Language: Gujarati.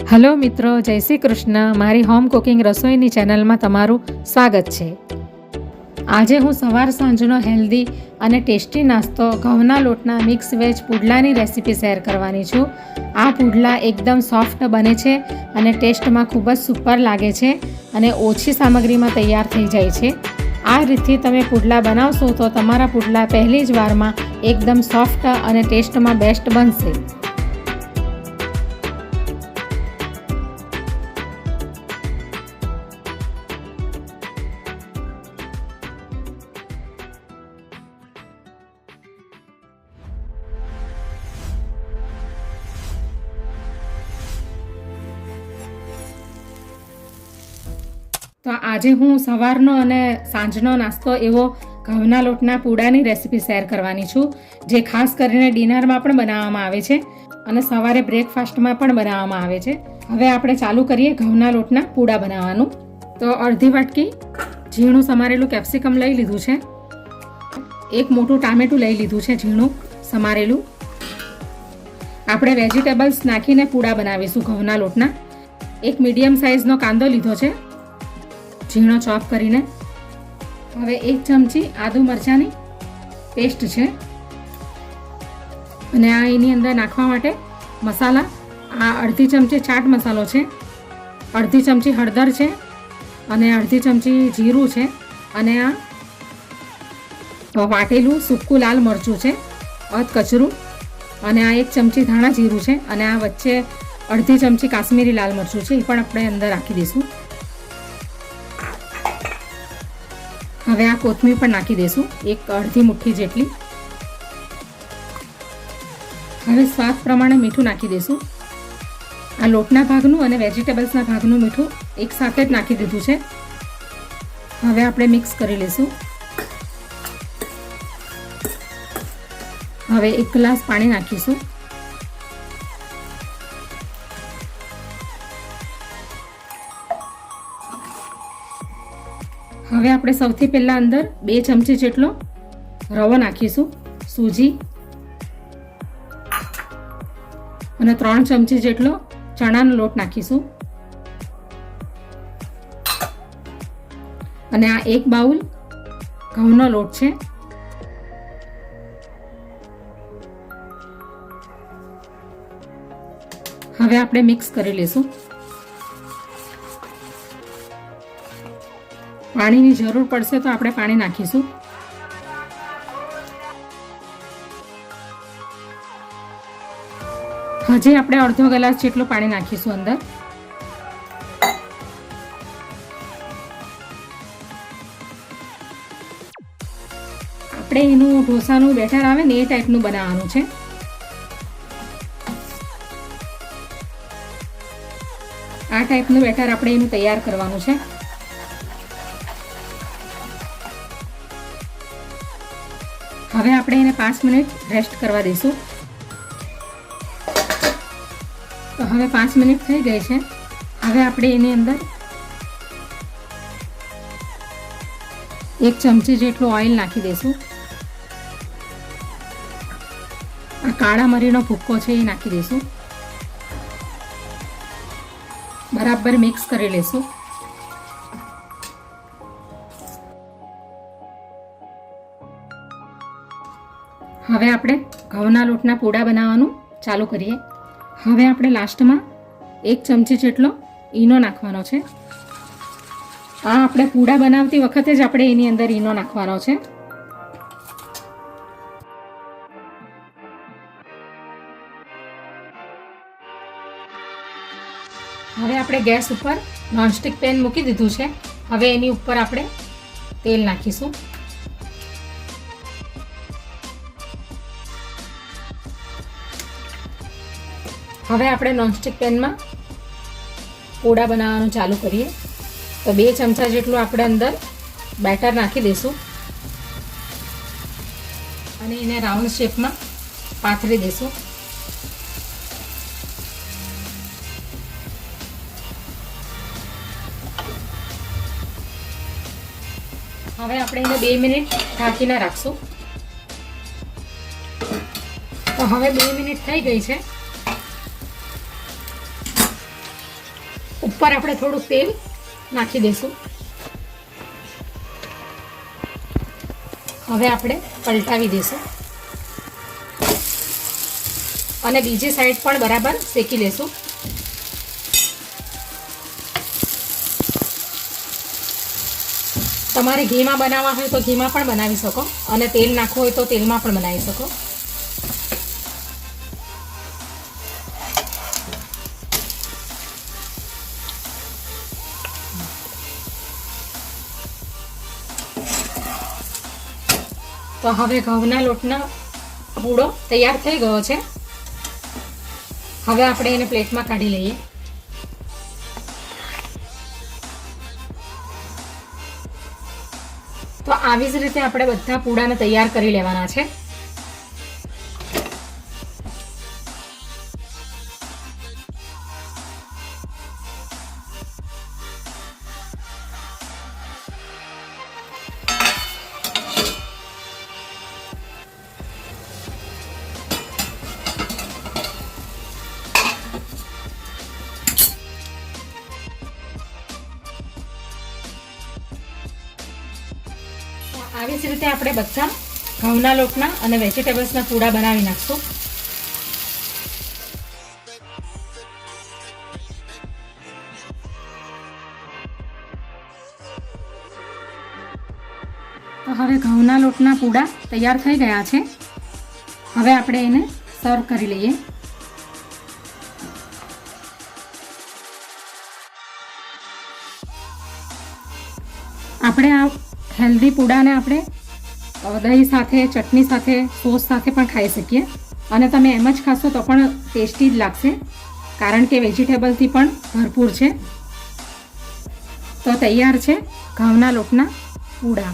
હલો મિત્રો, જય શ્રી કૃષ્ણ. મારી હોમ કુકિંગ રસોઈની ચેનલમાં તમારું સ્વાગત છે. આજે હું સવાર સાંજનો હેલ્ધી અને ટેસ્ટી નાસ્તો ઘઉંના લોટના મિક્સ વેજ પુડલાની રેસીપી શેર કરવાની છું. આ પુડલા એકદમ સોફ્ટ બને છે અને ટેસ્ટમાં ખૂબ જ સુપર લાગે છે અને ઓછી સામગ્રીમાં તૈયાર થઈ જાય છે. આ રીતથી તમે પુડલા બનાવશો તો તમારા પુડલા પહેલી જ વારમાં એકદમ સોફ્ટ અને ટેસ્ટમાં બેસ્ટ બનશે. તો આજે હું સવારનો અને સાંજનો નાસ્તો એવો ઘઉંના લોટના પૂડાની રેસીપી શેર કરવાની છું, જે ખાસ કરીને ડિનરમાં પણ બનાવવામાં આવે છે અને સવારે બ્રેકફાસ્ટમાં પણ બનાવવામાં આવે છે. હવે આપણે ચાલુ કરીએ ઘઉંના લોટના પૂડા બનાવવાનું. તો અડધી વાટકી ઝીણું સમારેલું કેપ્સિકમ લઈ લીધું છે. એક મોટું ટામેટું લઈ લીધું છે ઝીણું સમારેલું. આપણે વેજીટેબલ્સ નાખીને પૂડા બનાવીશું ઘઉંના લોટના. એક મીડિયમ સાઇઝનો કાંદો લીધો છે ઝીણો ચોપ કરીને. હવે 1 ચમચી આદુ મરચાંની પેસ્ટ છે અને આ એની અંદર નાખવા માટે મસાલા. આ અડધી ચમચી ચાટ મસાલો છે, અડધી ચમચી હળદર છે અને અડધી ચમચી જીરું છે અને આ વાટેલું સૂકું લાલ મરચું છે અધ કચરું અને આ 1 ચમચી ધાણા જીરું છે અને આ વચ્ચે અડધી ચમચી કાશ્મીરી લાલ મરચું છે, એ પણ આપણે અંદર રાખી દઈશું. હવે આ કોથમીર પણ નાખી દઈશું, એક અડધી મુઠ્ઠી જેટલી. હવે સ્વાદ પ્રમાણે મીઠું નાખી દઈશું. આ લોટના ભાગનું અને વેજીટેબલ્સના ભાગનું મીઠું એક સાથે જ નાખી દીધું છે. હવે આપણે મિક્સ કરી લઈશું. હવે 1 ગ્લાસ પાણી નાખીશું. હવે આપણે સૌથી પહેલાં અંદર 2 ચમચી જેટલો રવો નાખીશું, સૂજી, અને 3 ચમચી જેટલો ચણાનો લોટ નાખીશું અને આ 1 બાઉલ ઘઉંનો લોટ છે. હવે આપણે મિક્સ કરી લઈશું. પાણીની જરૂર પડશે તો આપણે પાણી નાખીશું. હજી આપણે અડધો ગ્લાસ જેટલું પાણી નાખીશું અંદર. આપણે એનું ઢોસાનું બેટર આવે ને એ ટાઈપનું બનાવવાનું છે. આ ટાઈપનું બેટર આપણે એનું તૈયાર કરવાનું છે. હવે આપણે એને 5 મિનિટ રેસ્ટ કરવા દઈશું. તો હવે 5 મિનિટ થઈ ગઈ છે. હવે આપણે એની અંદર 1 ચમચી જેટલું ઓઇલ નાખી દઈશું. આ કાળા મરીનો ભૂક્કો છે એ નાખી દઈશું. બરાબર મિક્સ કરી લઈશું. હવે આપણે ઘઉંના લોટના પૂડા બનાવવાનું ચાલુ કરીએ. હવે આપણે લાસ્ટમાં 1 ચમચી જેટલો ઈનો નાખવાનો છે. આ આપણે પૂડા બનાવતી વખતે જ આપણે એની અંદર ઈનો નાખવાનો છે. હવે આપણે ગેસ ઉપર નોનસ્ટિક પેન મૂકી દીધું છે. હવે એની ઉપર આપણે તેલ નાખીશું. હવે આપણે નોનસ્ટિક પેનમાં પૂડા બનાવવાનું ચાલુ કરીએ. તો 2 ચમચા જેટલું આપણે અંદર બેટર નાખી દઈશું અને એને રાઉન્ડ શેપમાં પાથરી દઈશું. હવે આપણે એને 2 મિનિટ ઢાંકીને રાખશું. તો હવે 2 મિનિટ થઈ ગઈ છે. ઉપર આપણે થોડુંક તેલ નાખી દઈશું. હવે આપણે પલટાવી દઈશું અને બીજી સાઈડ પણ બરાબર શેકી લેશું. તમારે ઘીમાં બનાવવા હોય તો ઘીમાં પણ બનાવી શકો અને તેલ નાખવું હોય તો તેલમાં પણ બનાવી શકો. તો હવે ઘઉંના લોટનો પૂડો તૈયાર થઈ ગયો છે. હવે આપણે એને પ્લેટમાં કાઢી લઈએ. તો આવી જ રીતે આપણે બધા પૂડાને તૈયાર કરી લેવાના છે. આવી જ રીતે આપણે બધા ઘઉંના લોટના અને વેજીટેબલ્સના પૂડા બનાવી નાખશું. તો હવે ઘઉંના લોટના પૂડા તૈયાર થઈ ગયા છે. હવે આપણે એને સર્વ કરી લઈએ. આપણે આ હેલ્ધી પૂડાને આપણે દહીં સાથે, ચટણી સાથે, સોસ સાથે પણ ખાઈ શકીએ અને તમે એમ જ ખાશો તો પણ ટેસ્ટી જ લાગશે, કારણ કે વેજીટેબલથી પણ ભરપૂર છે. તો તૈયાર છે ઘઉંના લોટના પૂડા.